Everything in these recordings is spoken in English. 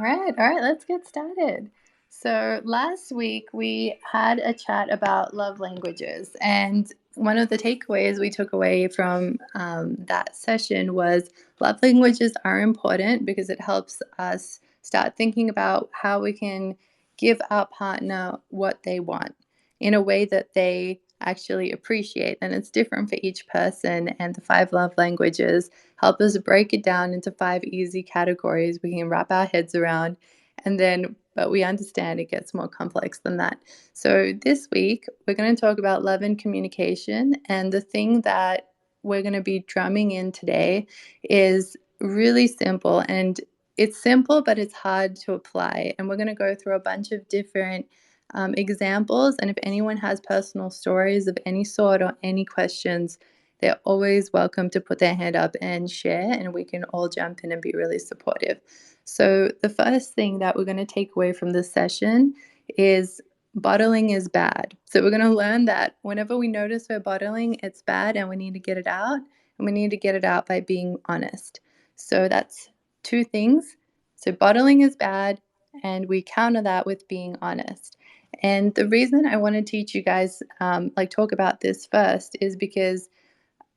All right, let's get started. So, last week we had a chat about love languages, and one of the takeaways we took away from that session was love languages are important because it helps us start thinking about how we can give our partner what they want in a way that they actually appreciate. And it's different for each person, and the five love languages help us break it down into five easy categories we can wrap our heads around. But we understand it gets more complex than that. So this week, we're going to talk about love and communication. And the thing that we're going to be drumming in today is really simple. And it's simple, but it's hard to apply. And we're going to go through a bunch of different examples. And if anyone has personal stories of any sort or any questions, they're always welcome to put their hand up and share, and we can all jump in and be really supportive. So the first thing that we're going to take away from this session is bottling is bad. So we're going to learn that whenever we notice we're bottling, it's bad and we need to get it out. And we need to get it out by being honest. So that's two things. So bottling is bad, and we counter that with being honest. And the reason I want to teach you guys, talk about this first, is because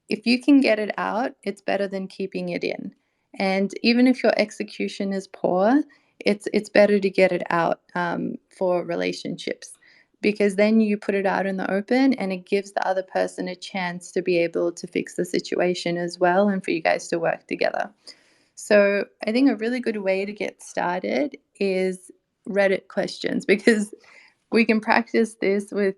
if you can get it out, it's better than keeping it in. And even if your execution is poor, it's better to get it out for relationships, because then you put it out in the open and it gives the other person a chance to be able to fix the situation as well, and for you guys to work together. So I think a really good way to get started is Reddit questions, because we can practice this with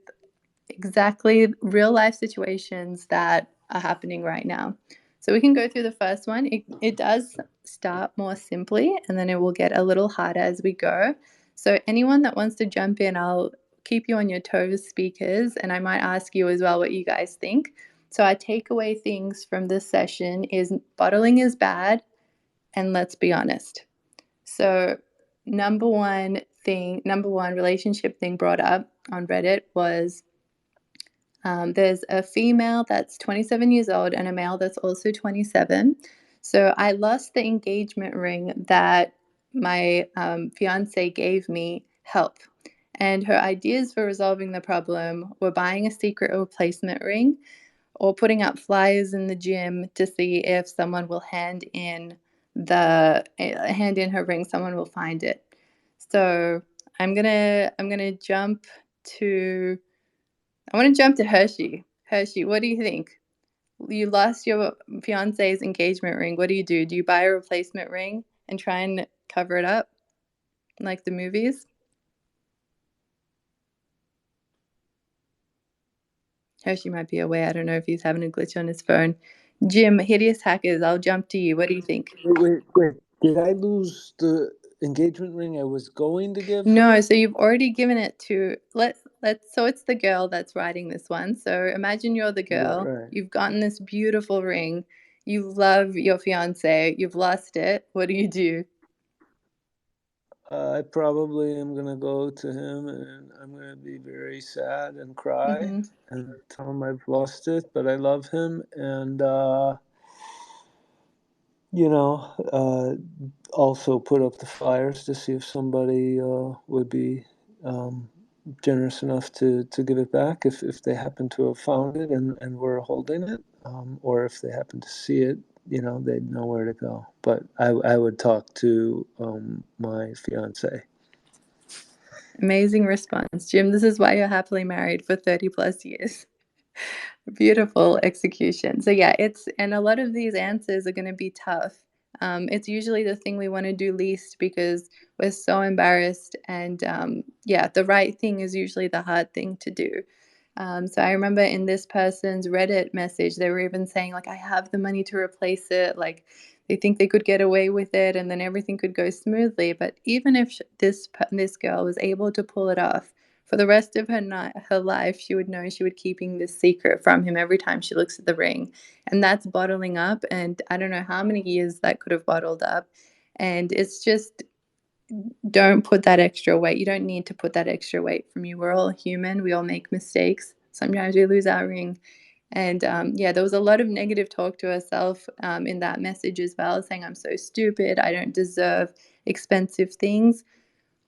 exactly real life situations that are happening right now. So we can go through the first one. It does start more simply, and then it will get a little harder as we go. So anyone that wants to jump in, I'll keep you on your toes, speakers, and I might ask you as well what you guys think. So our takeaway things from this session is bottling is bad, and let's be honest. So number one relationship thing brought up on Reddit was there's a female that's 27 years old and a male that's also 27. So I lost the engagement ring that my fiance gave me help. And her ideas for resolving the problem were buying a secret replacement ring or putting up flyers in the gym to see if someone will hand in her ring, someone will find it. So I'm gonna jump to I want to jump to Hershey. Hershey, what do you think? You lost your fiance's engagement ring. What do? Do you buy a replacement ring and try and cover it up like the movies? Hershey might be away. I don't know if he's having a glitch on his phone. Jim, Hideous Hackers, I'll jump to you. What do you think? Wait. Did I lose the engagement ring I was going to give No, her? so you've already given it to so it's the girl that's writing this one. So imagine you're the girl. Right. You've gotten this beautiful ring. You love your fiance. You've lost it. What do? I probably am going to go to him and I'm going to be very sad and cry Mm-hmm. and tell him I've lost it, but I love him. And, also put up the flyers to see if somebody would be generous enough to give it back if they happen to have found it and were holding it, or if they happen to see it, they'd know where to go. But I would talk to my fiance. Amazing response, Jim. This is why you're happily married for 30 plus years. Beautiful execution. So yeah, and a lot of these answers are going to be tough. It's usually the thing we want to do least because we're so embarrassed, and the right thing is usually the hard thing to do. So I remember in this person's Reddit message, they were even saying like, I have the money to replace it. Like they think they could get away with it and then everything could go smoothly. But even if this girl was able to pull it off, for the rest of her life, she would know she would keeping this secret from him every time she looks at the ring. And that's bottling up. And I don't know how many years that could have bottled up. And it's just, don't put that extra weight. You don't need to put that extra weight from you. We're all human. We all make mistakes. Sometimes we lose our ring. And yeah, there was a lot of negative talk to herself in that message as well, saying, I'm so stupid, I don't deserve expensive things.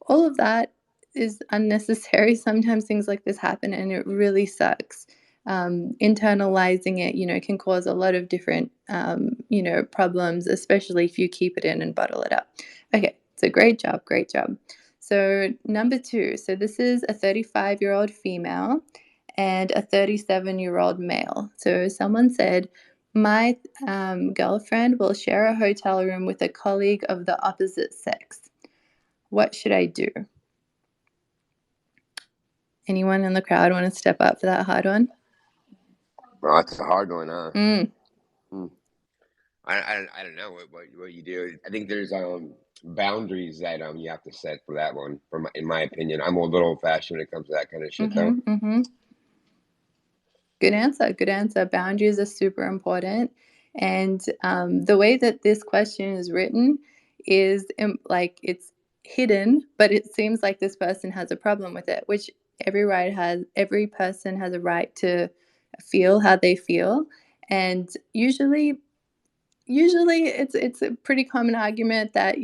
All of that is unnecessary. Sometimes things like this happen and it really sucks. Internalizing it, can cause a lot of different, problems, especially if you keep it in and bottle it up. Okay, so great job, great job. So number 2, so this is a 35-year-old female and a 37-year-old male. So someone said, my girlfriend will share a hotel room with a colleague of the opposite sex. What should I do? Anyone in the crowd want to step up for that hard one? Well, that's a hard one, huh? Mm. I don't know what you do. I think there's boundaries that you have to set for that one. In my opinion, I'm a little old fashioned when it comes to that kind of shit, though. Good answer. Good answer. Boundaries are super important. And the way that this question is written is like it's hidden, but it seems like this person has a problem with it, which every person has a right to feel how they feel. And usually it's a pretty common argument that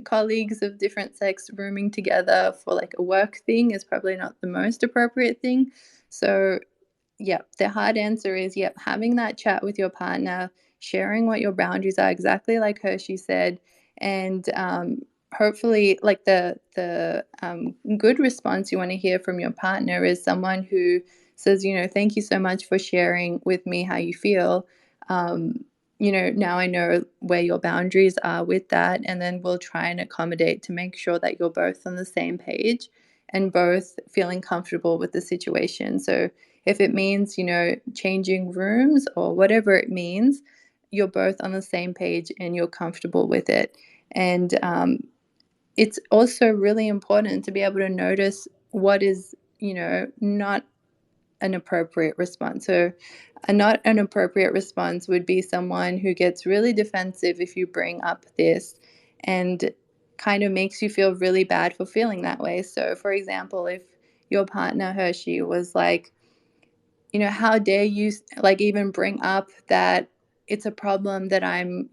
colleagues of different sex rooming together for like a work thing is probably not the most appropriate thing. So yep, the hard answer is yep, having that chat with your partner, sharing what your boundaries are, exactly like Hershey said, and hopefully, like the good response you want to hear from your partner is someone who says, thank you so much for sharing with me how you feel. Now I know where your boundaries are with that, and then we'll try and accommodate to make sure that you're both on the same page and both feeling comfortable with the situation. So if it means, changing rooms or whatever it means, you're both on the same page and you're comfortable with it. And it's also really important to be able to notice what is, not an appropriate response. So a not an appropriate response would be someone who gets really defensive if you bring up this and kind of makes you feel really bad for feeling that way. So for example, if your partner Hershey was like, how dare you like even bring up that it's a problem that I'm,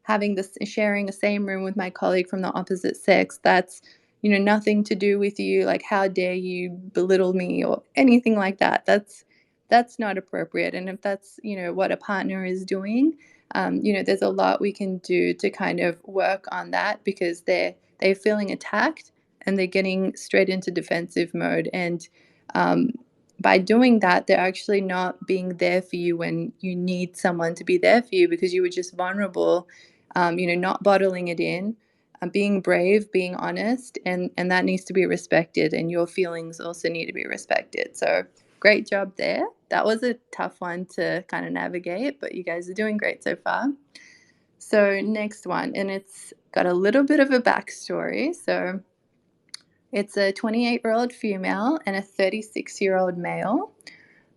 having this sharing the same room with my colleague from the opposite sex. That's, nothing to do with you. Like, how dare you belittle me or anything like that. That's not appropriate. And if that's, what a partner is doing, there's a lot we can do to kind of work on that because they're feeling attacked and they're getting straight into defensive mode. And by doing that, they're actually not being there for you when you need someone to be there for you because you were just vulnerable, not bottling it in, being brave, being honest, and that needs to be respected, and your feelings also need to be respected. So great job there. That was a tough one to kind of navigate, but you guys are doing great so far. So next one, and it's got a little bit of a backstory. So it's a 28-year-old female and a 36-year-old male.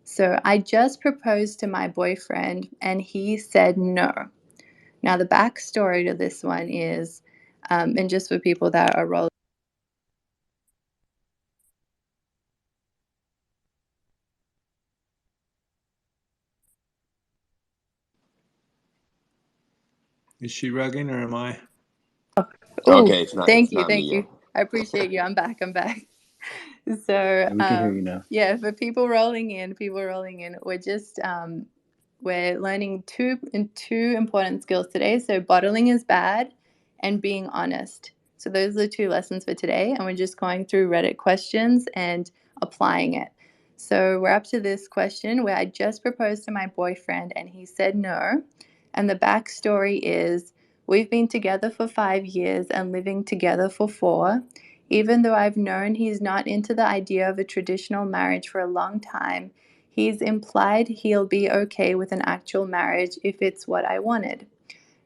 So I just proposed to my boyfriend and he said no. Now, the backstory to this one is, and just for people that are rolling. Is she rugging or am I? Oh, Okay, it's not. thank It's you, not thank me. you. I appreciate you. I'm back. So we can hear you now. yeah, for people rolling in, we're just we're learning two important skills today. So bottling is bad and being honest. So those are the 2 lessons for today, and we're just going through Reddit questions and applying it. So we're up to this question where I just proposed to my boyfriend and he said no. And the backstory is we've been together for 5 years and living together for 4. Even though I've known he's not into the idea of a traditional marriage for a long time, he's implied he'll be okay with an actual marriage if it's what I wanted.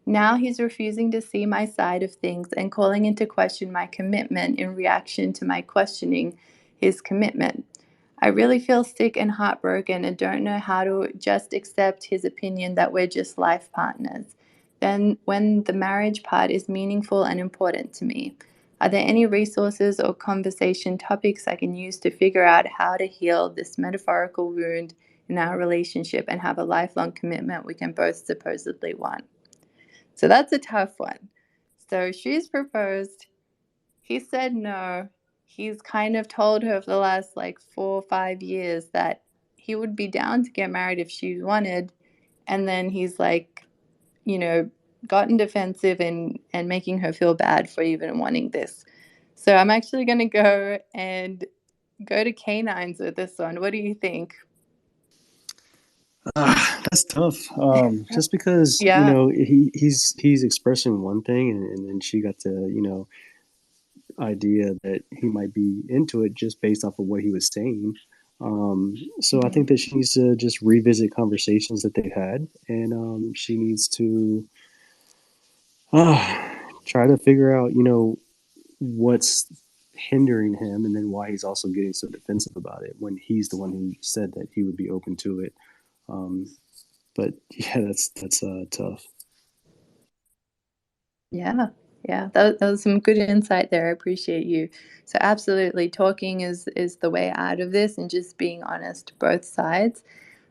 Now he's refusing to see my side of things and calling into question my commitment in reaction to my questioning his commitment. I really feel sick and heartbroken and don't know how to just accept his opinion that we're just life partners. Then, when the marriage part is meaningful and important to me, are there any resources or conversation topics I can use to figure out how to heal this metaphorical wound in our relationship and have a lifelong commitment we can both supposedly want. So that's a tough one. So she's proposed. He said no. He's kind of told her for the last like 4 or 5 years that he would be down to get married if she wanted. And then he's like, gotten defensive and making her feel bad for even wanting this. So I'm actually going to go to canines with this one. What do you think? That's tough. Just because Yeah. he's expressing one thing, and then she got the idea that he might be into it just based off of what he was saying. So I think that she needs to just revisit conversations that they've had, and she needs to try to figure out, what's hindering him, and then why he's also getting so defensive about it when he's the one who said that he would be open to it. But yeah, that's tough. Yeah. That was some good insight there. I appreciate you. So absolutely, talking is the way out of this, and just being honest, both sides.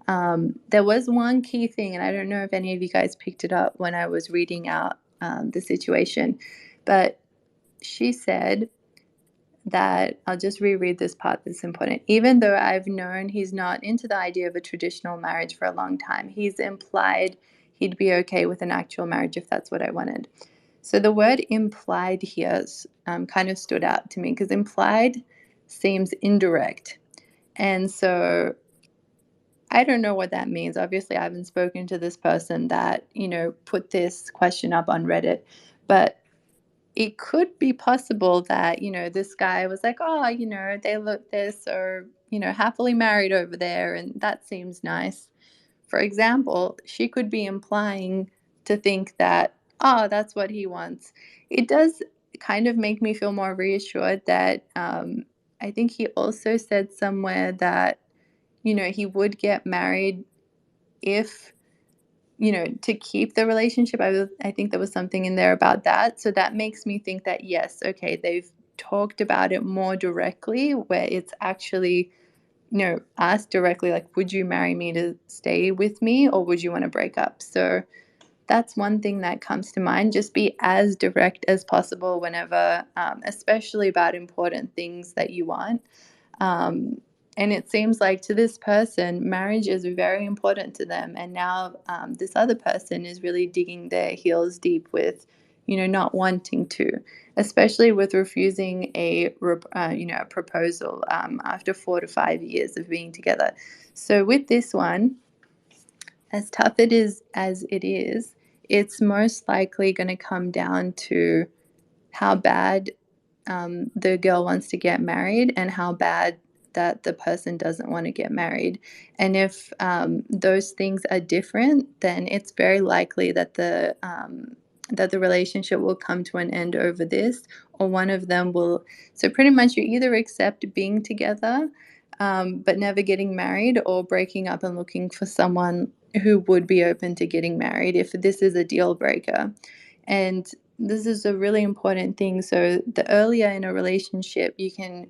There was one key thing, and I don't know if any of you guys picked it up when I was reading out the situation, but she said that, I'll just reread this part that's important. Even though I've known he's not into the idea of a traditional marriage for a long time, he's implied he'd be okay with an actual marriage if that's what I wanted. So the word implied here kind of stood out to me, because implied seems indirect. And so I don't know what that means. Obviously, I haven't spoken to this person that, put this question up on Reddit, but it could be possible that, this guy was like, oh, they're so, happily married over there, and that seems nice. For example, she could be implying to think that, oh, that's what he wants. It does kind of make me feel more reassured that I think he also said somewhere that, he would get married if, to keep the relationship. I think there was something in there about that. So that makes me think that, yes, okay, they've talked about it more directly, where it's actually, asked directly, like, would you marry me to stay with me, or would you want to break up? So that's one thing that comes to mind. Just be as direct as possible whenever, especially about important things that you want. And it seems like to this person, marriage is very important to them. And now this other person is really digging their heels deep with, not wanting to, especially with refusing a proposal after 4 to 5 years of being together. So with this one, as tough as it is, it's most likely going to come down to how bad the girl wants to get married and how bad that the person doesn't want to get married. And if those things are different, then it's very likely that the relationship will come to an end over this, or one of them will. So pretty much you either accept being together but never getting married, or breaking up and looking for someone who would be open to getting married if this is a deal breaker. And this is a really important thing. So the earlier in a relationship you can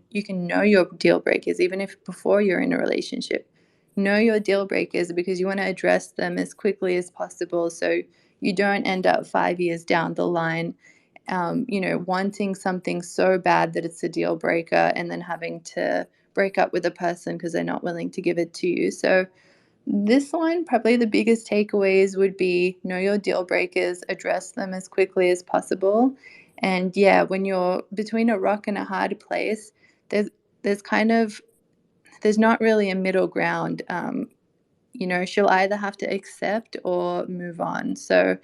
know your deal breakers, even if before you're in a relationship, know your deal breakers, because you want to address them as quickly as possible, so you don't end up 5 years down the line wanting something so bad that it's a deal breaker, and then having to break up with a person because they're not willing to give it to you. So this one, probably the biggest takeaways would be know your deal breakers, address them as quickly as possible. And yeah, when you're between a rock and a hard place, there's not really a middle ground. She'll either have to accept or move on. So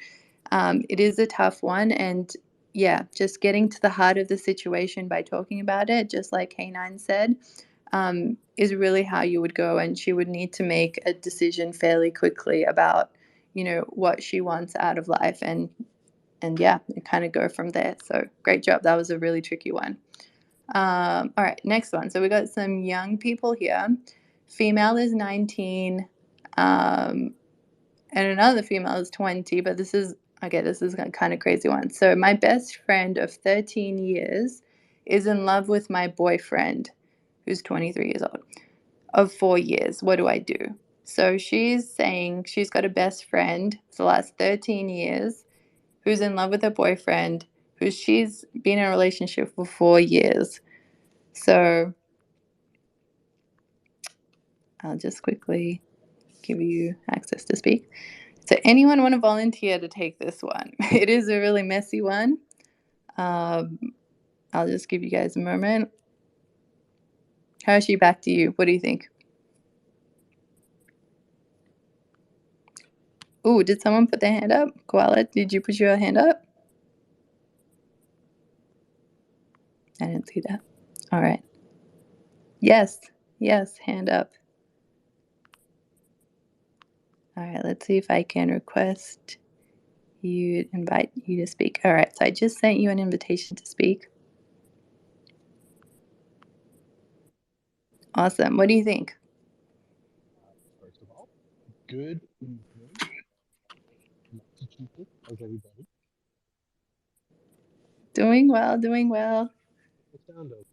it is a tough one. And yeah, just getting to the heart of the situation by talking about it, just like K9 said, is really how you would go. And she would need to make a decision fairly quickly about, what she wants out of life. And yeah, and kind of go from there. So great job. That was a really tricky one. All right, next one. So we got some young people here. Female is 19, and another female is 20, but this is a kind of crazy one. So my best friend of 13 years is in love with my boyfriend, who's 23 years old, of 4 years. What do I do? So she's saying she's got a best friend for the last 13 years who's in love with her boyfriend, who she's been in a relationship for 4 years. So I'll just quickly give you access to speak. So anyone want to volunteer to take this one? It is a really messy one. I'll just give you guys a moment. Hershey, back to you. What do you think? Ooh, did someone put their hand up? Koala, did you put your hand up? I didn't see that. All right. Yes, hand up. All right, let's see if I can request you, invite you to speak. All right, so I just sent you an invitation to speak. Awesome. What do you think? First of all, good evening, Massachusetts. How's everybody? Doing well, doing well. I sound okay.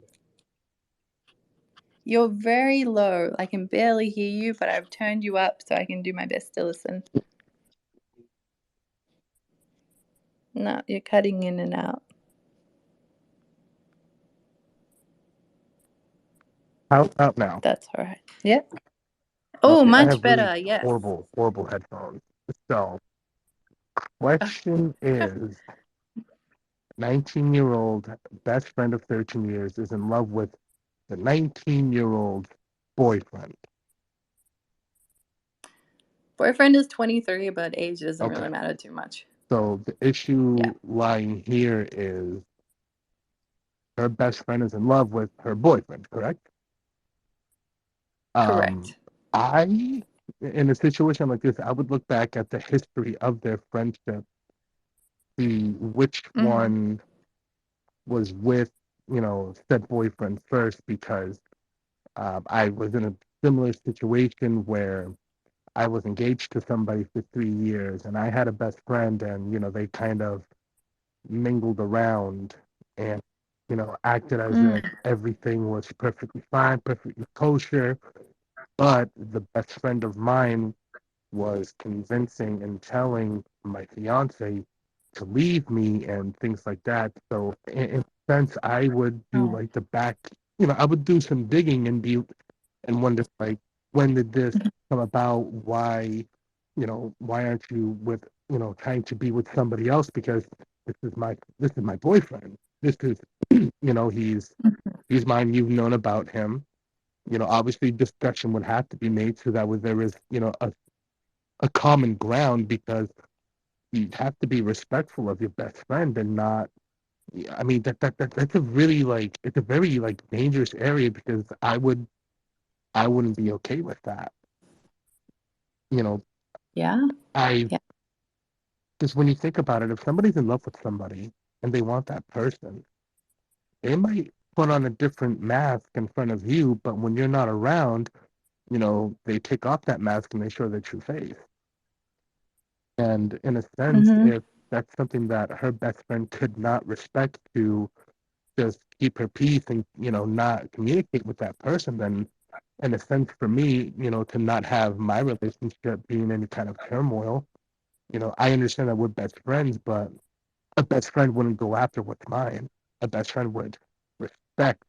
You're very low. I can barely hear you, but I've turned you up so I can do my best to listen. No, you're cutting in and out. How about now? That's all right. Yep. Oh, Okay, I much have really better. Yes. horrible headphones. So, question is, 19-year-old best friend of 13 years is in love with the 19-year-old boyfriend. Boyfriend is 23, but age doesn't Okay. really matter too much. So the issue lying here is her best friend is in love with her boyfriend, correct? Correct. In a situation like this, I would look back at the history of their friendship, see which one was with, said boyfriend first, because I was in a similar situation where I was engaged to somebody for 3 years, and I had a best friend, and they kind of mingled around and acted as if everything was perfectly fine, perfectly kosher. But the best friend of mine was convincing and telling my fiance to leave me and things like that. So in a sense, I would do like the back, I would do some digging and wonder like, when did this come about? Why aren't you with, trying to be with somebody else? Because this is my boyfriend. This is, he's mine. You've known about him. Obviously discussion would have to be made so that there is, a common ground, because you have to be respectful of your best friend and not. I mean that's a really it's a very dangerous area, because I wouldn't be okay with that. Yeah. Because when you think about it, if somebody's in love with somebody and they want that person, they might put on a different mask in front of you, but when you're not around, they take off that mask and they show their true face. And in a sense, if that's something that her best friend could not respect, to just keep her peace and, not communicate with that person, then in a sense for me, to not have my relationship be in any kind of turmoil, I understand that we're best friends, but a best friend wouldn't go after what's mine. A best friend would respect,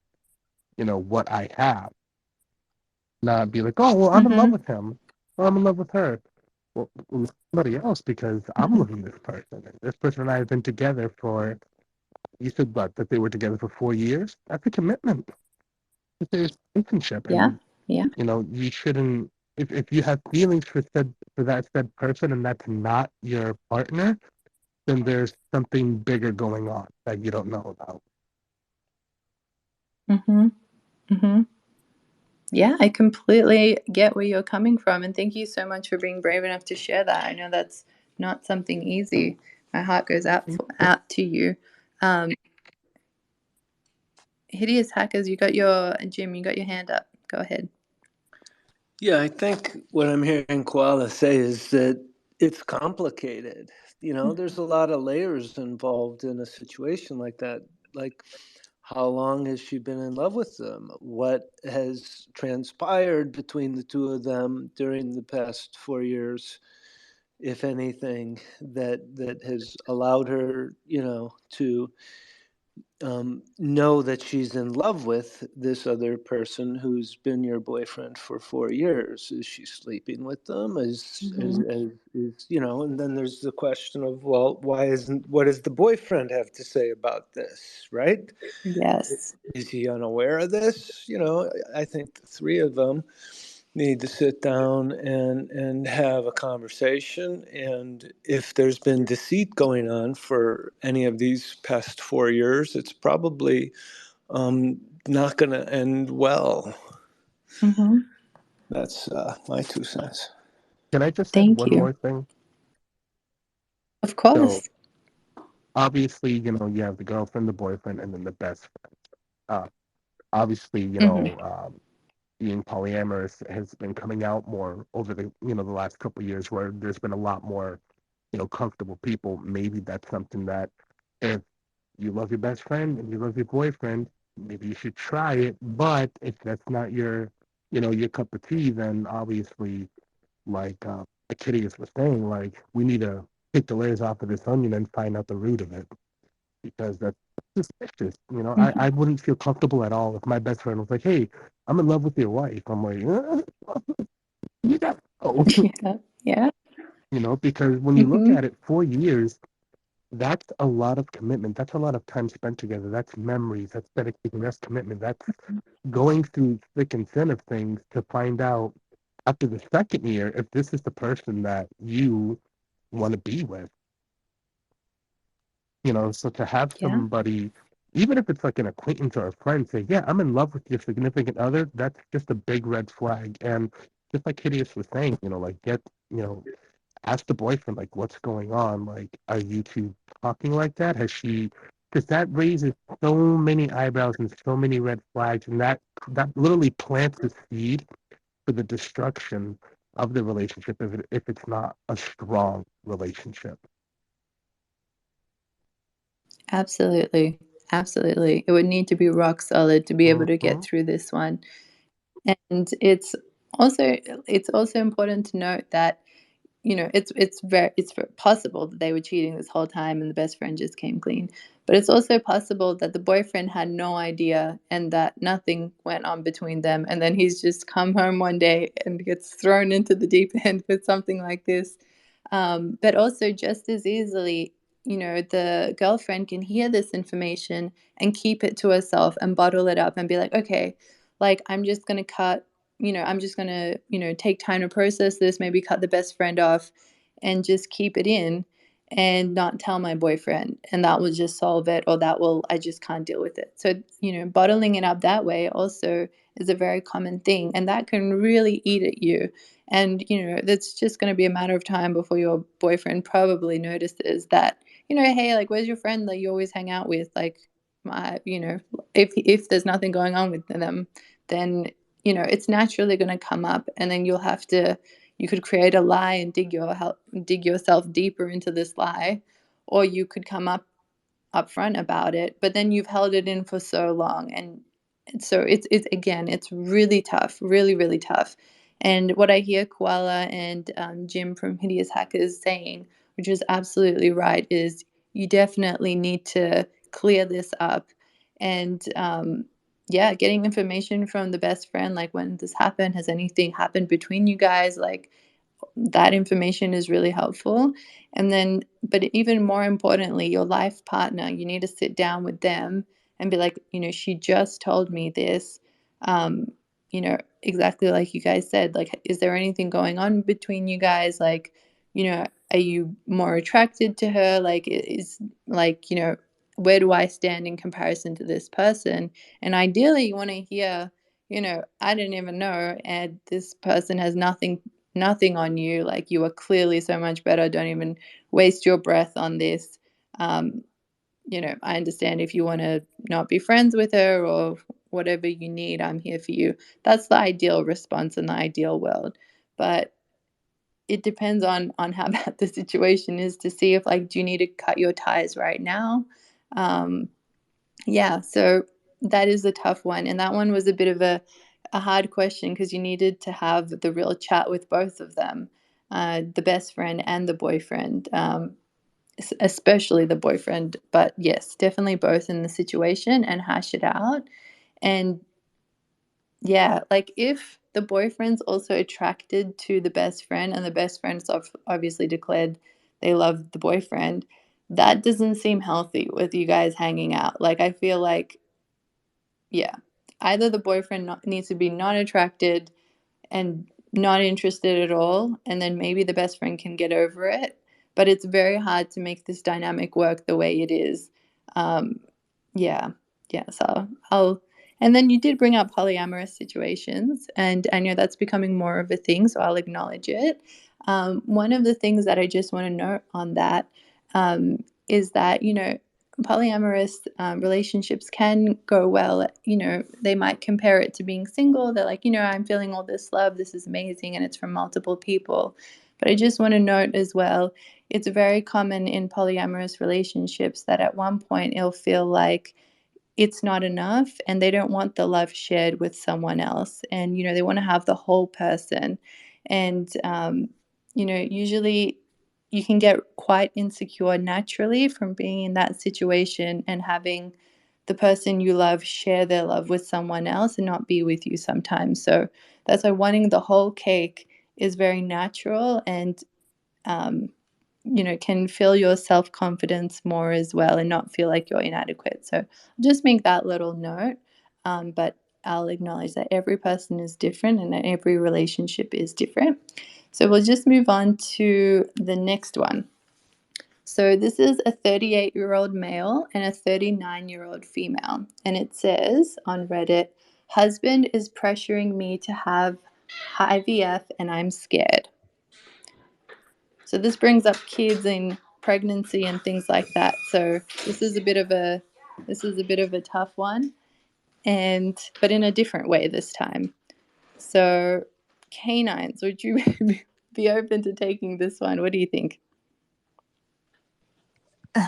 what I have, not be like, oh, well, I'm in love with him, or I'm in love with her. Well, with somebody else, because I'm loving this person. And this person and I have been together for, you said what, that they were together for 4 years? That's a commitment. It's a relationship. And, you shouldn't, if you have feelings for that said person and that's not your partner, then there's something bigger going on that you don't know about. Yeah, I completely get where you're coming from, and thank you so much for being brave enough to share that. I know that's not something easy. My heart goes out to you. Hideous Hackers, you got your hand up. Go ahead. Yeah, I think what I'm hearing Koala say is that it's complicated. There's a lot of layers involved in a situation like that. Like, How long has she been in love with them? What has transpired between the two of them during the past 4 years, if anything, that has allowed her, to know that she's in love with this other person who's been your boyfriend for 4 years? Is she sleeping with them? And then there's the question of, well, what does the boyfriend have to say about this, right? Yes. Is he unaware of this? I think the three of them need to sit down and have a conversation. And if there's been deceit going on for any of these past 4 years, it's probably not going to end well. Mm-hmm. That's my 2 cents. Can I just add Thank one you. more thing? Of So course. obviously, you have the girlfriend, the boyfriend, and then the best friend. Obviously, Mm-hmm. being polyamorous has been coming out more over the last couple of years, where there's been a lot more comfortable people. Maybe that's something that, if you love your best friend and you love your boyfriend, maybe you should try it. But if that's not your cup of tea, then obviously, like Achilles was saying, like, we need to take the layers off of this onion and find out the root of it, because that's suspicious. Mm-hmm. I wouldn't feel comfortable at all if my best friend was like, "Hey, I'm in love with your wife." I'm like, you got Yeah. Yeah. because when you look Mm-hmm. at it, 4 years, that's a lot of commitment. That's a lot of time spent together. That's memories. That's dedication. That's commitment. That's going through thick and thin of things to find out after the second year if this is the person that you want to be with. So to have Yeah. somebody, even if it's like an acquaintance or a friend, say, "Yeah, I'm in love with your significant other," that's just a big red flag. And just like Hideous was saying, like, ask the boyfriend, like, what's going on? Like, are you two talking like that? Has she? Because that raises so many eyebrows and so many red flags, and that literally plants the seed for the destruction of the relationship if it's not a strong relationship. Absolutely. Absolutely. It would need to be rock solid to be able to get through this one. And it's also important to note that it's possible that they were cheating this whole time and the best friend just came clean. But it's also possible that the boyfriend had no idea and that nothing went on between them. And then he's just come home one day and gets thrown into the deep end with something like this. But also, just as easily, the girlfriend can hear this information and keep it to herself and bottle it up and be like, okay, like, I'm just going to I'm just going to, take time to process this, maybe cut the best friend off and just keep it in and not tell my boyfriend. And that will just solve it, or I just can't deal with it. So, bottling it up that way also is a very common thing. And that can really eat at you. And, that's just going to be a matter of time before your boyfriend probably notices that, hey, like, where's your friend that you always hang out with? Like, if there's nothing going on with them, then it's naturally going to come up, and then you could create a lie and dig yourself deeper into this lie, or you could come up front about it, but then you've held it in for so long, and so it's really tough, really, really tough. And what I hear Koala and Jim from Hideous Hackers saying, which is absolutely right, is you definitely need to clear this up. And yeah, getting information from the best friend, like, when this happened, has anything happened between you guys, like, that information is really helpful. And then, but even more importantly, your life partner, you need to sit down with them and be like, she just told me this. um exactly like you guys said, like, is there anything going on between you guys? Like, are you more attracted to her? Like, is, like, where do I stand in comparison to this person? And ideally you want to hear, I didn't even know, and this person has nothing on you. Like, you are clearly so much better. Don't even waste your breath on this. um I understand if you want to not be friends with her or whatever you need, I'm here for you. That's the ideal response in the ideal world. But it depends on how bad the situation is, to see if, like, do you need to cut your ties right now? Yeah, so that is a tough one. And that one was a bit of a hard question because you needed to have the real chat with both of them, the best friend and the boyfriend, especially the boyfriend. But yes, definitely both in the situation and hash it out. And yeah, like if the boyfriend's also attracted to the best friend and the best friend's obviously declared they love the boyfriend, that doesn't seem healthy with you guys hanging out. Like I feel like, yeah, either the boyfriend needs to be not attracted and not interested at all, and then maybe the best friend can get over it. But it's very hard to make this dynamic work the way it is. Um, yeah, yeah. So I'll. And then you did bring up polyamorous situations, and I know that's becoming more of a thing, so I'll acknowledge it. One of the things that I just want to note on that is that, you know, polyamorous relationships can go well. You know, they might compare it to being single. They're like, you know, I'm feeling all this love. This is amazing. And it's from multiple people. But I just want to note as well, it's very common in polyamorous relationships that at one point it'll feel like it's not enough and they don't want the love shared with someone else. And, you know, they want to have the whole person. And, you know, usually you can get quite insecure naturally from being in that situation and having the person you love share their love with someone else and not be with you sometimes. So that's why wanting the whole cake is very natural and, you know, can fill your self-confidence more as well and not feel like you're inadequate. So just make that little note. But I'll acknowledge that every person is different and that every relationship is different. So we'll just move on to the next one. So this is a 38-year-old male and a 39-year-old female. And it says on Reddit, husband is pressuring me to have IVF and I'm scared. So this brings up kids and pregnancy and things like that. So this is a bit of a tough one, but in a different way this time. So canines, would you be open to taking this one? What do you think?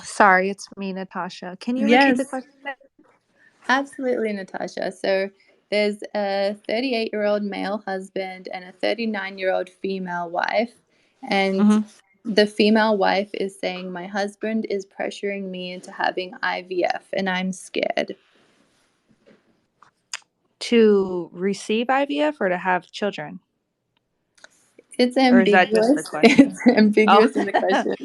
Sorry, it's me, Natasha. Can you repeat the Yes, question? absolutely, Natasha. So there's a 38-year-old male husband and a 39-year-old female wife. And the female wife is saying, my husband is pressuring me into having IVF and I'm scared. To receive IVF or to have children? It's Or is that just the ambiguous. question? It's ambiguous in the question.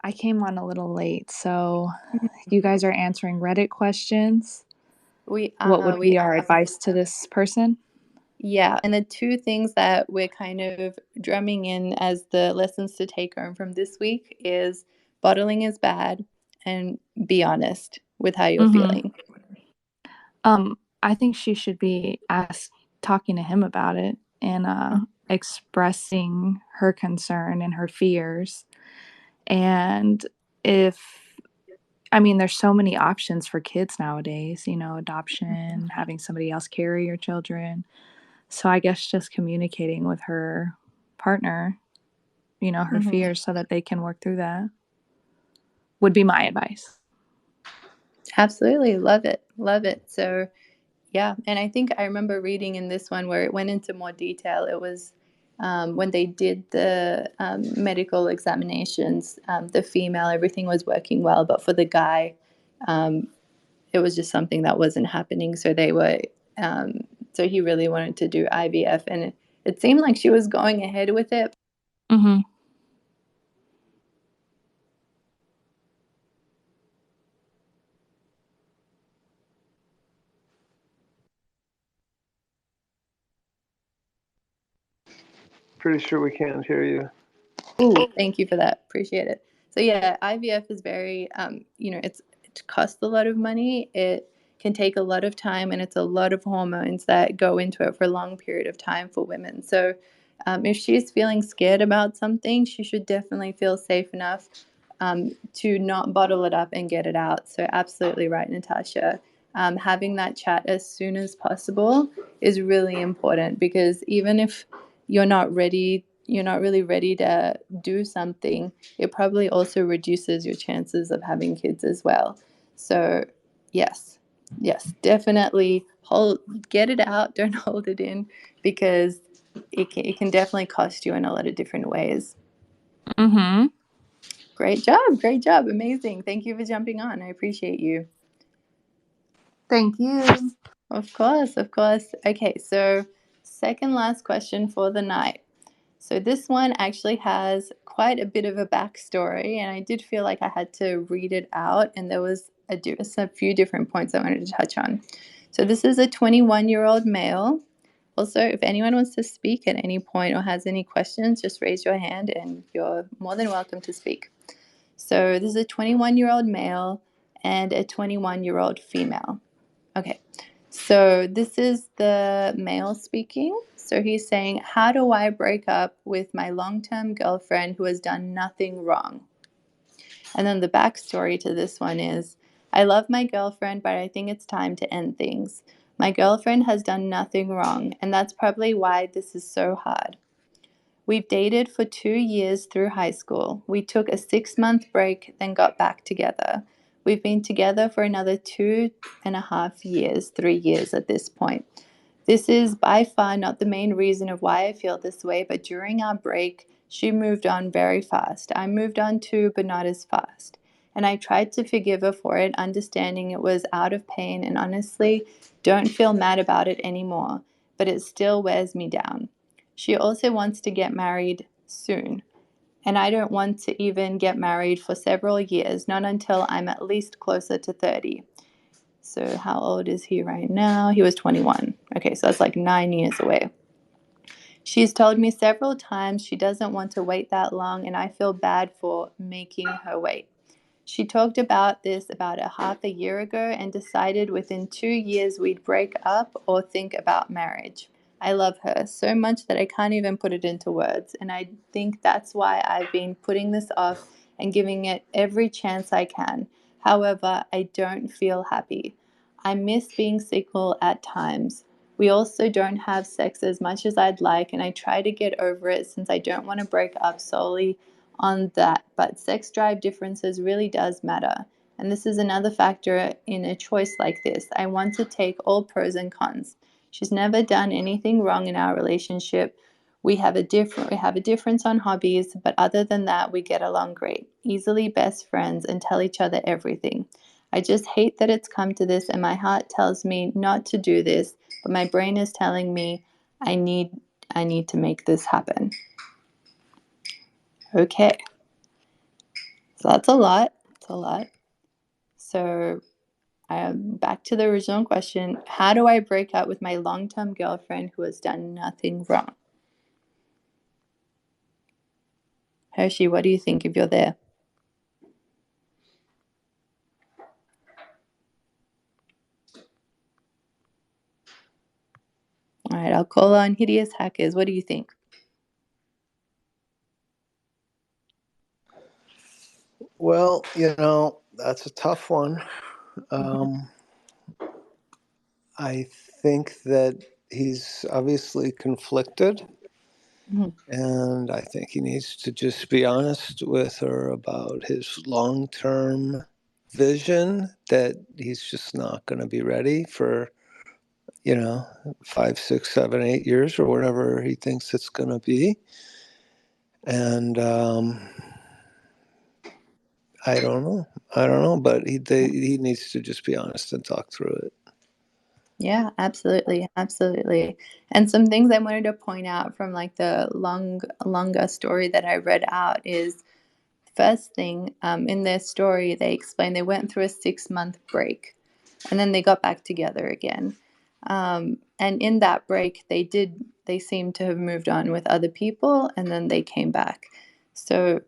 I came on a little late, so you guys are answering Reddit questions. What would be our advice to this person? Yeah, and the two things that we're kind of drumming in as the lessons to take home from this week is bottling is bad and be honest with how you're feeling. I think she should be talking to him about it and expressing her concern and her fears. And there's so many options for kids nowadays, you know, adoption, having somebody else carry your children. So I guess just communicating with her partner, you know, her fears so that they can work through that would be my advice. Absolutely. Love it. Love it. So, yeah. And I think I remember reading in this one where it went into more detail. It was when they did the medical examinations, the female, everything was working well. But for the guy, it was just something that wasn't happening. So so he really wanted to do IVF. And it seemed like she was going ahead with it. Pretty sure we can't hear you. Ooh, thank you for that. Appreciate it. So yeah, IVF is very, it costs a lot of money. It can take a lot of time, and it's a lot of hormones that go into it for a long period of time for women. So if she's feeling scared about something, she should definitely feel safe enough to not bottle it up and get it out. So absolutely right, Natasha. Having that chat as soon as possible is really important because even if you're not ready you're not really ready to do something, it probably also reduces your chances of having kids as well. So yes, definitely get it out, don't hold it in, because it can definitely cost you in a lot of different ways. Mm-hmm. Great job, amazing. Thank you for jumping on. I appreciate you. Thank you. Of course. Okay, so second last question for the night. So this one actually has quite a bit of a backstory, and I did feel like I had to read it out, and there was a few different points I wanted to touch on. So this is a 21-year-old male. Also, if anyone wants to speak at any point or has any questions, just raise your hand and you're more than welcome to speak. So this is a 21-year-old male and a 21-year-old female. Okay, so this is the male speaking. So he's saying, how do I break up with my long-term girlfriend who has done nothing wrong? And then the backstory to this one is, I love my girlfriend, but I think it's time to end things. My girlfriend has done nothing wrong, and that's probably why this is so hard. We've dated for 2 years through high school. We took a 6-month break, then got back together. We've been together for another 2.5 years, 3 years at this point. This is by far not the main reason of why I feel this way, but during our break, she moved on very fast. I moved on too, but not as fast. And I tried to forgive her for it, understanding it was out of pain, and honestly, don't feel mad about it anymore, but it still wears me down. She also wants to get married soon, and I don't want to even get married for several years, not until I'm at least closer to 30. So how old is he right now? He was 21. Okay, so that's like 9 years away. She's told me several times she doesn't want to wait that long, and I feel bad for making her wait. She talked about this about a half a year ago and decided within 2 years we'd break up or think about marriage. I love her so much that I can't even put it into words, and I think that's why I've been putting this off and giving it every chance I can. However, I don't feel happy. I miss being single at times. We also don't have sex as much as I'd like, and I try to get over it since I don't want to break up solely on that, but sex drive differences really does matter. And this is another factor in a choice like this. I want to take all pros and cons. She's never done anything wrong in our relationship. We have a difference on hobbies, but other than that, we get along great. Easily best friends and tell each other everything. I just hate that it's come to this, and my heart tells me not to do this, but my brain is telling me I need to make this happen. Okay. So that's a lot. So back to the original question. How do I break up with my long-term girlfriend who has done nothing wrong? Hershey, what do you think if you're there? All right, I'll call on Hideous Hackers. What do you think? Well, that's a tough one. I think that he's obviously conflicted, and I think he needs to just be honest with her about his long-term vision, that he's just not going to be ready for 5, 6, 7, 8 years or whatever he thinks it's going to be. And I don't know, but he needs to just be honest and talk through it. Yeah, absolutely. And some things I wanted to point out from like the longer story that I read out is, first thing, in their story, they explained they went through a 6-month break, and then they got back together again. And in that break, they seemed to have moved on with other people, and then they came back. So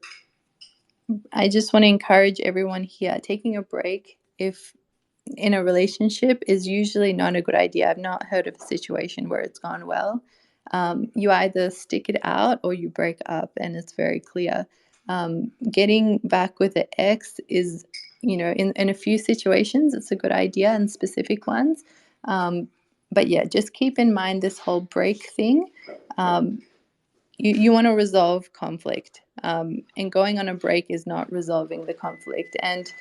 I just want to encourage everyone here, taking a break if in a relationship is usually not a good idea. I've not heard of a situation where it's gone well. You either stick it out or you break up, and it's very clear. Getting back with an ex is, in a few situations, it's a good idea, in specific ones. But yeah, just keep in mind this whole break thing. you want to resolve conflict, and going on a break is not resolving the conflict. And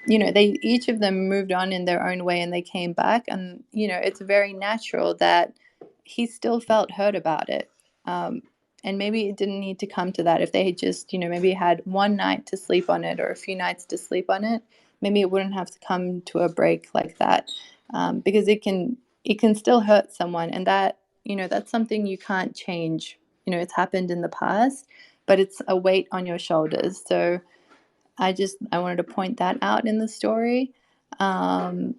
they each of them moved on in their own way, and they came back, and it's very natural that he still felt hurt about it. And maybe it didn't need to come to that. If they had just maybe had one night to sleep on it, or a few nights to sleep on it, maybe it wouldn't have to come to a break like that. Because it can still hurt someone, and that's something you can't change. It's happened in the past, but it's a weight on your shoulders. So I wanted to point that out in the story. And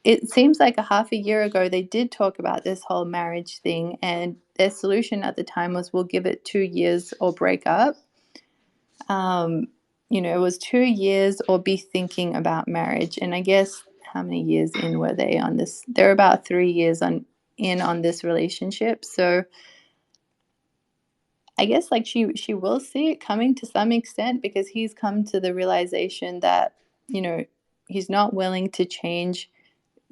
it seems like a half a year ago, they did talk about this whole marriage thing, and their solution at the time was, we'll give it 2 years or break up. It was 2 years or be thinking about marriage. And I guess, how many years in were they on this? They're about 3 years in on this relationship. So I guess she will see it coming to some extent, because he's come to the realization that, he's not willing to change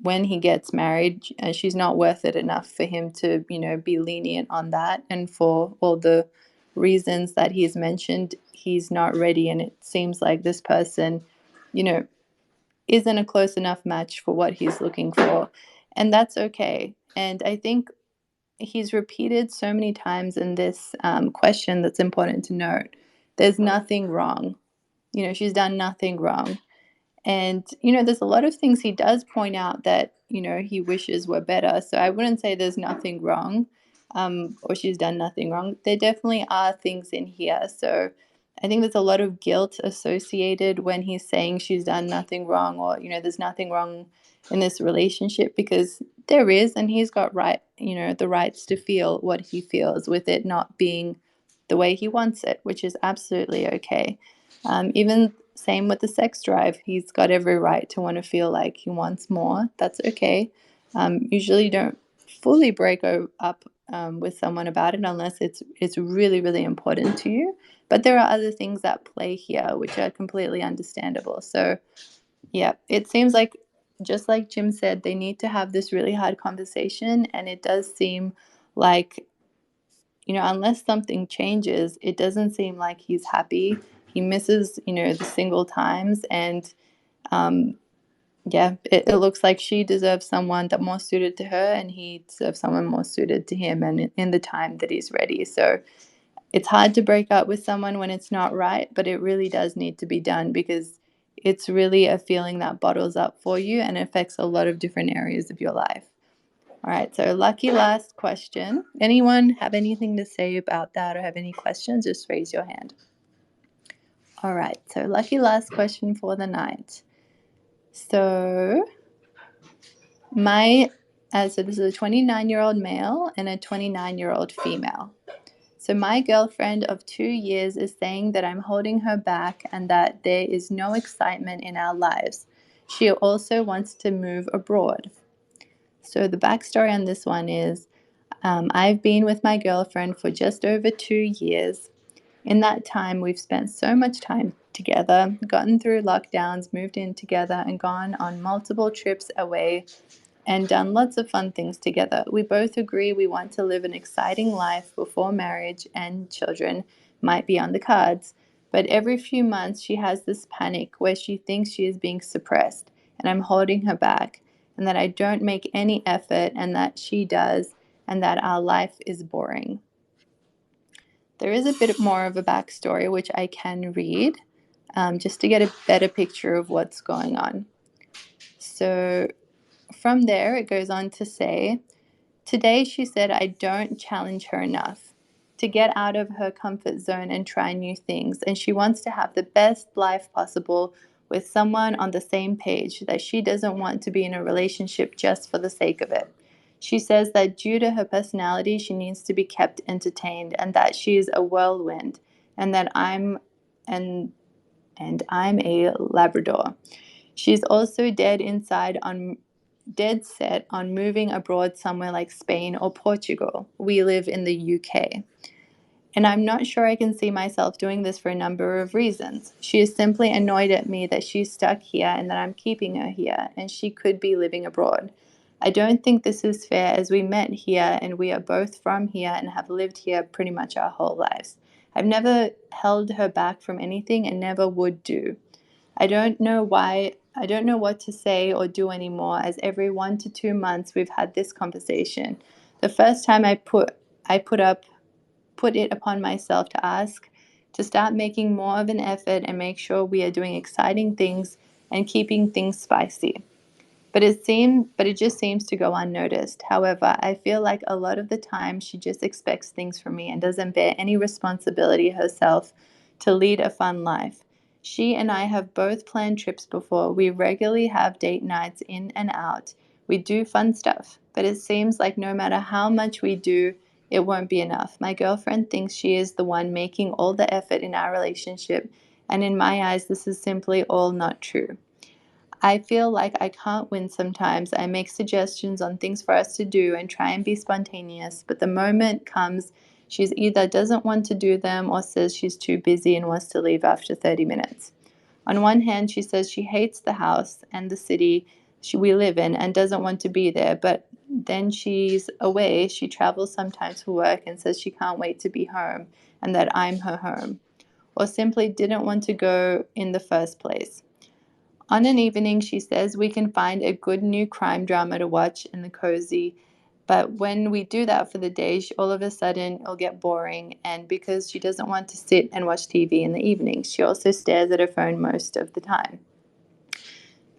when he gets married. She's not worth it enough for him to, be lenient on that. And for all the reasons that he's mentioned, he's not ready. And it seems like this person, isn't a close enough match for what he's looking for. And that's okay. And I think he's repeated so many times in this question that's important to note. There's nothing wrong. She's done nothing wrong. And, there's a lot of things he does point out that, he wishes were better. So I wouldn't say there's nothing wrong, or she's done nothing wrong. There definitely are things in here. So I think there's a lot of guilt associated when he's saying she's done nothing wrong, or, there's nothing wrong in this relationship, because there is, and he's got the rights to feel what he feels, with it not being the way he wants it, which is absolutely okay. Even same with the sex drive. He's got every right to want to feel like he wants more. That's okay. Usually you don't fully break up with someone about it unless it's really, really important to you. But there are other things at play here which are completely understandable. So, yeah, it seems like, just like Jim said, they need to have this really hard conversation. And it does seem like, unless something changes, it doesn't seem like he's happy. He misses, the single times. And it looks like she deserves someone that more suited to her, and he deserves someone more suited to him and in the time that he's ready. So it's hard to break up with someone when it's not right, but it really does need to be done, because it's really a feeling that bottles up for you and affects a lot of different areas of your life. All right, so lucky last question. Anyone have anything to say about that, or have any questions? Just raise your hand. All right, so lucky last question for the night. So this is a 29-year-old male and a 29-year-old female. So my girlfriend of 2 years is saying that I'm holding her back and that there is no excitement in our lives. She also wants to move abroad. So the backstory on this one is, I've been with my girlfriend for just over 2 years. In that time, we've spent so much time together, gotten through lockdowns, moved in together, and gone on multiple trips away and done lots of fun things together. We both agree we want to live an exciting life before marriage, and children might be on the cards. But every few months, she has this panic where she thinks she is being suppressed, and I'm holding her back, and that I don't make any effort, and that she does, and that our life is boring. There is a bit more of a backstory, which I can read, just to get a better picture of what's going on. So from there, it goes on to say, today she said I don't challenge her enough to get out of her comfort zone and try new things. And she wants to have the best life possible with someone on the same page, that she doesn't want to be in a relationship just for the sake of it. She says that due to her personality, she needs to be kept entertained, and that she is a whirlwind, and that I'm a Labrador. She's also dead set on moving abroad somewhere like Spain or Portugal. We live in the UK. And I'm not sure I can see myself doing this for a number of reasons. She is simply annoyed at me that she's stuck here and that I'm keeping her here, and she could be living abroad. I don't think this is fair as we met here and we are both from here and have lived here pretty much our whole lives. I've never held her back from anything and never would do. I don't know what to say or do anymore, as every 1 to 2 months we've had this conversation. The first time I put it upon myself to ask to start making more of an effort and make sure we are doing exciting things and keeping things spicy. But it just seems to go unnoticed. However, I feel like a lot of the time she just expects things from me and doesn't bear any responsibility herself to lead a fun life. She and I have both planned trips before. We regularly have date nights in and out. We do fun stuff, but it seems like no matter how much we do, it won't be enough. My girlfriend thinks she is the one making all the effort in our relationship, and in my eyes, this is simply all not true. I feel like I can't win sometimes. I make suggestions on things for us to do and try and be spontaneous, but the moment comes, she's either doesn't want to do them or says she's too busy and wants to leave after 30 minutes. On one hand, she says she hates the house and the city we live in and doesn't want to be there, but then she's away. She travels sometimes for work and says she can't wait to be home and that I'm her home, or simply didn't want to go in the first place. On an evening, she says we can find a good new crime drama to watch in the cozy, but when we do that for the day, all of a sudden it'll get boring, and because she doesn't want to sit and watch TV in the evenings, she also stares at her phone most of the time.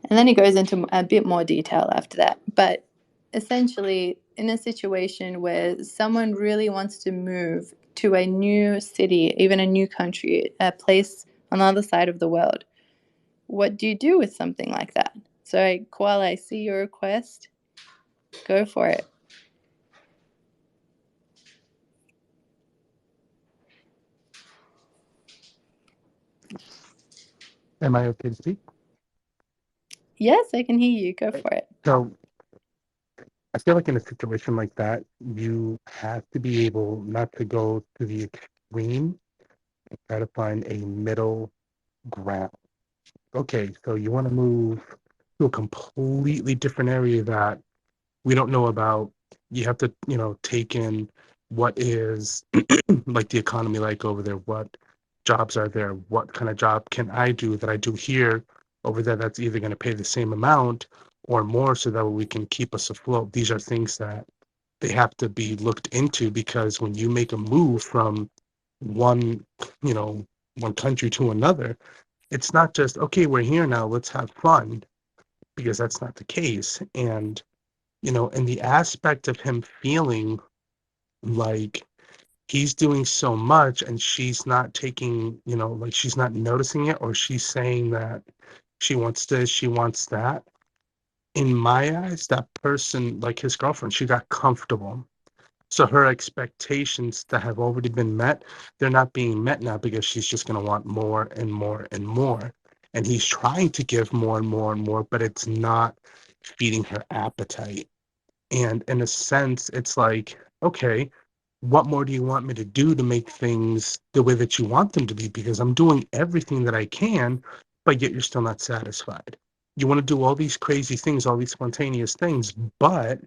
And then he goes into a bit more detail after that, but essentially, in a situation where someone really wants to move to a new city, even a new country, a place on the other side of the world, what do you do with something like that? So, Koala, I see your request. Go for it. Am I okay to speak? Yes, I can hear you. Go for it. So I feel like in a situation like that, you have to be able not to go to the extreme and try to find a middle ground. Okay, so you want to move to a completely different area that we don't know about. You have to, take in what is like the economy like over there, what jobs are there, what kind of job can I do that I do here over there that's either going to pay the same amount or more so that we can keep us afloat. These are things that they have to be looked into, because when you make a move from one, one country to another, it's not just, okay, we're here now, let's have fun, because that's not the case. And in the aspect of him feeling like he's doing so much and she's not taking, like she's not noticing it, or she's saying that she wants this, she wants that. In my eyes, that person, like his girlfriend, she got comfortable. So her expectations that have already been met, they're not being met now, because she's just going to want more and more and more. And he's trying to give more and more and more, but it's not feeding her appetite. And in a sense, it's like, okay, what more do you want me to do to make things the way that you want them to be? Because I'm doing everything that I can, but yet you're still not satisfied. You want to do all these crazy things, all these spontaneous things, but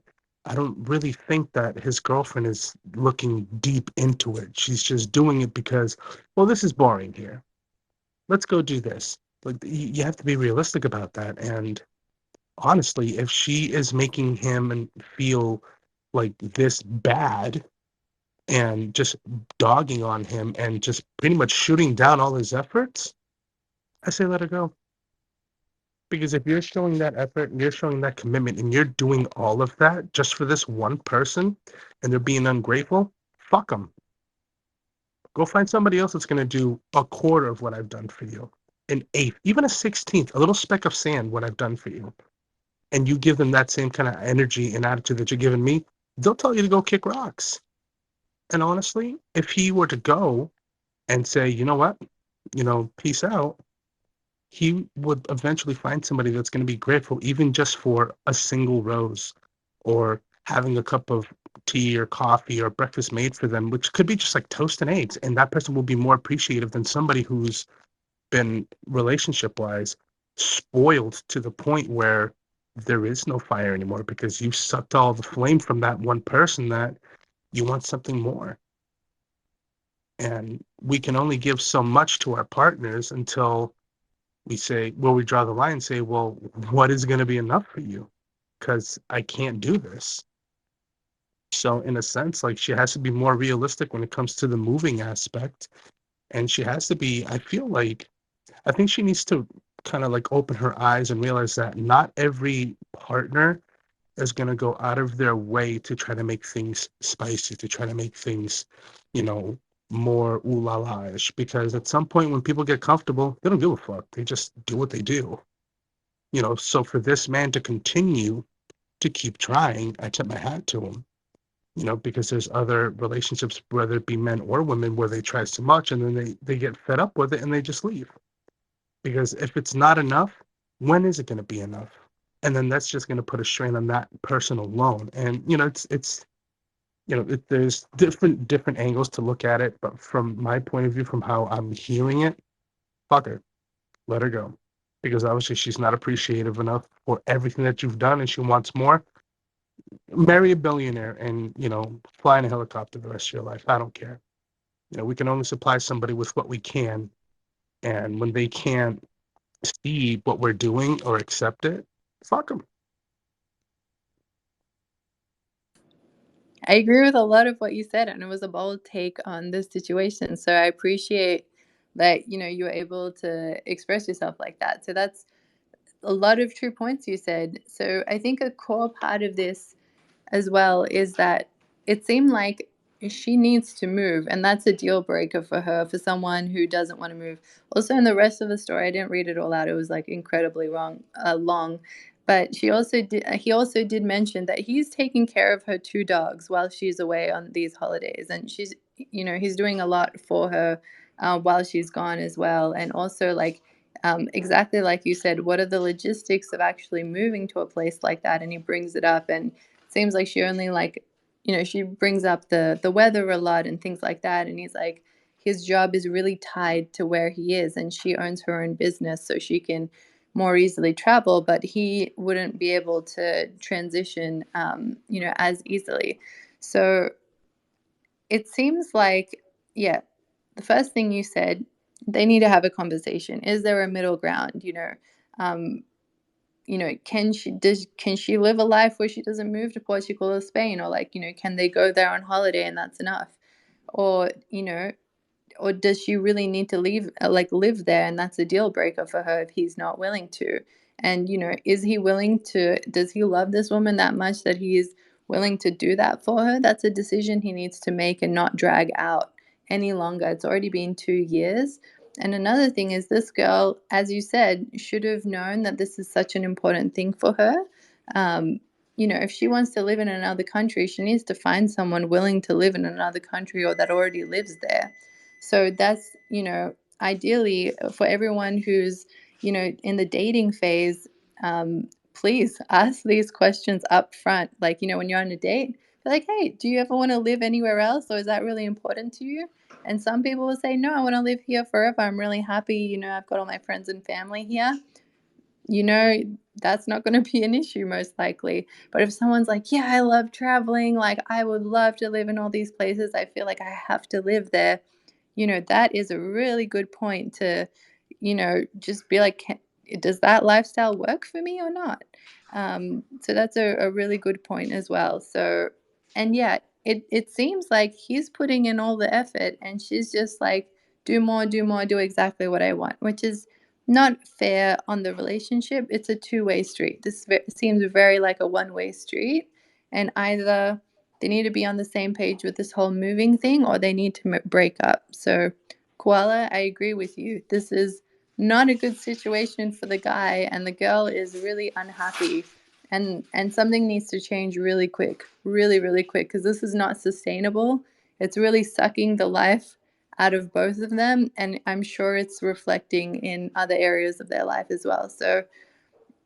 I don't really think that his girlfriend is looking deep into it. She's just doing it because, well, this is boring here. Let's go do this. Like, you have to be realistic about that. And honestly, if she is making him and feel like this bad and just dogging on him and just pretty much shooting down all his efforts, I say let her go. Because if you're showing that effort and you're showing that commitment and you're doing all of that just for this one person and they're being ungrateful, fuck them. Go find somebody else that's going to do a quarter of what I've done for you, an eighth, even a 16th, a little speck of sand, what I've done for you. And you give them that same kind of energy and attitude that you're giving me, they'll tell you to go kick rocks. And honestly, if he were to go and say, you know what, peace out, he would eventually find somebody that's going to be grateful, even just for a single rose or having a cup of tea or coffee or breakfast made for them, which could be just like toast and eggs. And that person will be more appreciative than somebody who's been relationship wise spoiled to the point where there is no fire anymore because you sucked all the flame from that one person that you want something more. And we can only give so much to our partners until we say, well, we draw the line and say, well, what is going to be enough for you? Because I can't do this. So in a sense, like, she has to be more realistic when it comes to the moving aspect. And she has to be, I think she needs to kind of like open her eyes and realize that not every partner is going to go out of their way to try to make things spicy, to try to make things, more ooh la la-ish. Because at some point when people get comfortable, they don't give a fuck. They just do what they do. So for this man to continue to keep trying, I tip my hat to him. Because there's other relationships, whether it be men or women, where they try so much and then they get fed up with it and they just leave. Because if it's not enough, when is it going to be enough? And then that's just going to put a strain on that person alone. And there's different angles to look at it, but from my point of view, from how I'm hearing it, fuck her, let her go, because obviously she's not appreciative enough for everything that you've done, and she wants more. Marry a billionaire and fly in a helicopter the rest of your life. I don't care. We can only supply somebody with what we can, and when they can't see what we're doing or accept it, fuck them. I agree with a lot of what you said, and it was a bold take on this situation. So I appreciate that, you were able to express yourself like that. So that's a lot of true points you said. So I think a core part of this as well is that it seemed like she needs to move, and that's a deal breaker for her, for someone who doesn't want to move. Also, in the rest of the story, I didn't read it all out. It was like incredibly long, but he also did mention that he's taking care of her two dogs while she's away on these holidays, and he's doing a lot for her while she's gone as well. And also, like, exactly like you said, what are the logistics of actually moving to a place like that? And he brings it up, and seems like she only, like, she brings up the weather a lot and things like that. And he's like, his job is really tied to where he is, and she owns her own business, so she can more easily travel, but he wouldn't be able to transition, as easily. So it seems like, yeah, the first thing you said, they need to have a conversation. Is there a middle ground? Um, can she live a life where she doesn't move to Portugal or Spain, or, like, can they go there on holiday and that's enough? Or, or does she really need to live there, and that's a deal breaker for her if he's not willing to? And is he willing to? Does he love this woman that much that he is willing to do that for her? That's a decision he needs to make and not drag out any longer. It's already been 2 years. And another thing is, this girl, as you said, should have known that this is such an important thing for her. If she wants to live in another country, she needs to find someone willing to live in another country or that already lives there. So that's, ideally for everyone who's, in the dating phase, please ask these questions up front. Like, when you're on a date, be like, hey, do you ever want to live anywhere else? Or is that really important to you? And some people will say, no, I want to live here forever. I'm really happy. I've got all my friends and family here. That's not going to be an issue most likely. But if someone's like, yeah, I love traveling, like, I would love to live in all these places, I feel like I have to live there, that is a really good point to, just be like, does that lifestyle work for me or not? So that's a really good point as well. So, and yeah, it seems like he's putting in all the effort, and she's just like, do more, do exactly what I want, which is not fair on the relationship. It's a two-way street. This seems very like a one-way street, and either they need to be on the same page with this whole moving thing, or they need to break up. So, Koala, I agree with you. This is not a good situation for the guy, and the girl is really unhappy. And something needs to change really quick, really, really quick, because this is not sustainable. It's really sucking the life out of both of them, and I'm sure it's reflecting in other areas of their life as well. So,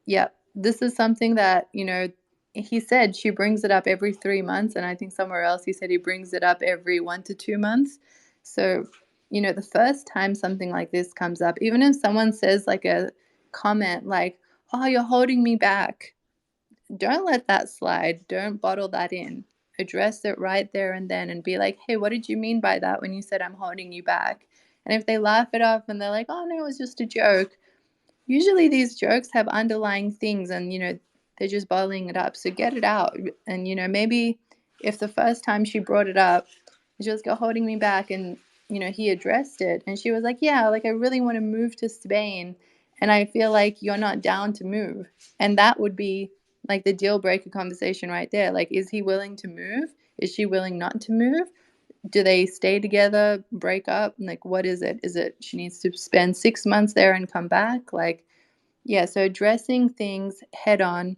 yeah, this is something that, he said she brings it up every 3 months, and I think somewhere else he said he brings it up every 1 to 2 months. So, the first time something like this comes up, even if someone says like a comment like, oh, you're holding me back, don't let that slide. Don't bottle that in. Address it right there and then and be like, hey, what did you mean by that when you said I'm holding you back? And if they laugh it off and they're like, oh, no, it was just a joke, usually these jokes have underlying things and, they're just bottling it up. So get it out. And, maybe if the first time she brought it up, she was holding me back and, he addressed it. And she was like, yeah, like I really want to move to Spain. And I feel like you're not down to move. And that would be like the deal breaker conversation right there. Like, is he willing to move? Is she willing not to move? Do they stay together, break up? Like, what is it? Is it she needs to spend 6 months there and come back? Like, yeah, so addressing things head on,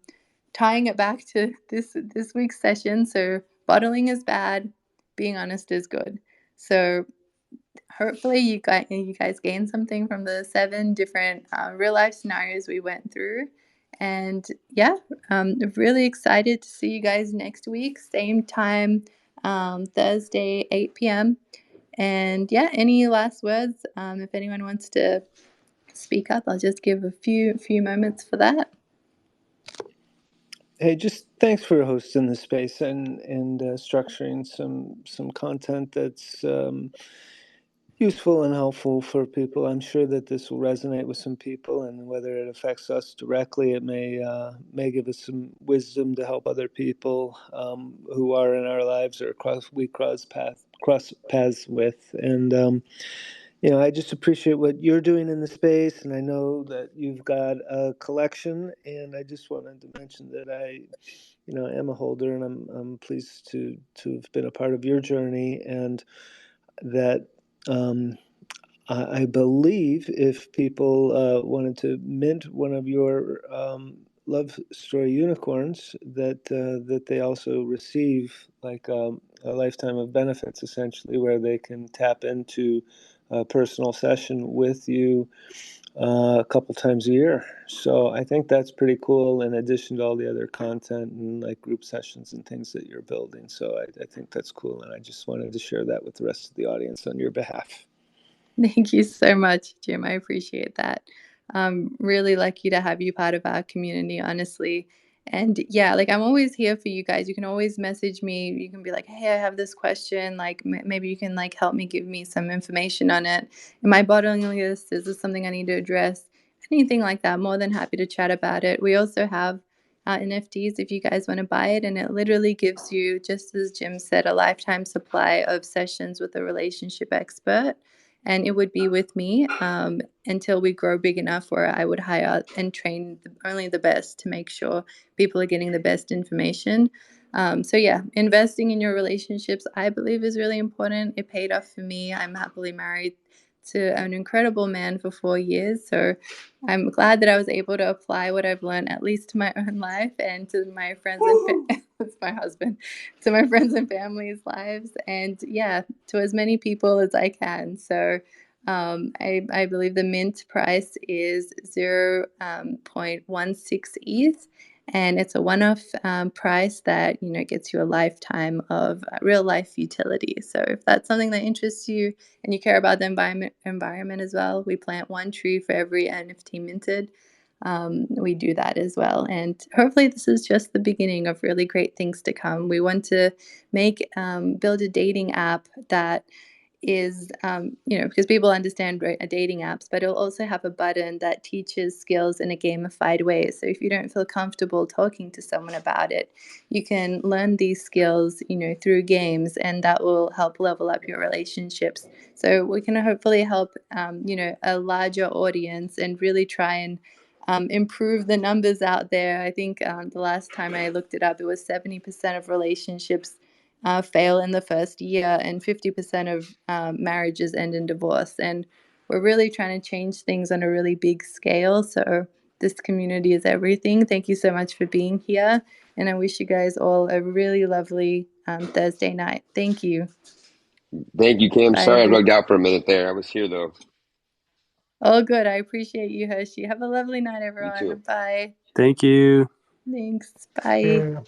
tying it back to this week's session. So bottling is bad, being honest is good. So hopefully you guys gained something from the 7 different real life scenarios we went through. And yeah, really excited to see you guys next week, same time, Thursday, 8 p.m. And yeah, any last words? If anyone wants to speak up, I'll just give a few moments for that. Hey, just thanks for hosting the space and structuring some content that's useful and helpful for people. I'm sure that this will resonate with some people, and whether it affects us directly, it may give us some wisdom to help other people who are in our lives or we cross paths with. And I just appreciate what you're doing in the space, and I know that you've got a collection. And I just wanted to mention that I am a holder, and I'm pleased to have been a part of your journey, and that. I believe if people wanted to mint one of your love story unicorns, that they also receive like a lifetime of benefits, essentially, where they can tap into a personal session with you a couple times a year. So I think that's pretty cool, in addition to all the other content and like group sessions and things that you're building. So I think that's cool, and I just wanted to share that with the rest of the audience on your behalf. Thank you so much, Jim. I appreciate that. Really lucky to have you part of our community, honestly. And yeah, like I'm always here for you guys. You can always message me. You can be like, hey, I have this question. Like maybe you can like help me, give me some information on it. Am I bottling this? Is this something I need to address? Anything like that. More than happy to chat about it. We also have NFTs if you guys want to buy it. And it literally gives you, just as Jim said, a lifetime supply of sessions with a relationship expert. And it would be with me until we grow big enough where I would hire and train only the best to make sure people are getting the best information. So yeah, investing in your relationships, I believe, is really important. It paid off for me. I'm happily married to an incredible man for 4 years. So I'm glad that I was able to apply what I've learned, at least to my own life and to my friends and it's my husband, to my friends and family's lives, and yeah, to as many people as I can. So I believe the mint price is 0.16 ETH, and it's a one-off price that gets you a lifetime of real life utility. So if that's something that interests you and you care about the environment as well, we plant 1 tree for every NFT minted. We do that as well. And hopefully this is just the beginning of really great things to come. We want to build a dating app that is, because people understand dating apps, but it'll also have a button that teaches skills in a gamified way. So if you don't feel comfortable talking to someone about it, you can learn these skills, through games, and that will help level up your relationships. So we can hopefully help, a larger audience and really try and improve the numbers out there. I think the last time I looked it up, it was 70% of relationships fail in the first year, and 50% of marriages end in divorce. And we're really trying to change things on a really big scale. So this community is everything. Thank you so much for being here. And I wish you guys all a really lovely Thursday night. Thank you. Thank you, Kim. Bye, Sorry I everyone. bugged out for a minute there. I was here though. All good. I appreciate you, Hershey. Have a lovely night, You everyone. too. Bye. Thank you. Thanks. Bye. Yeah.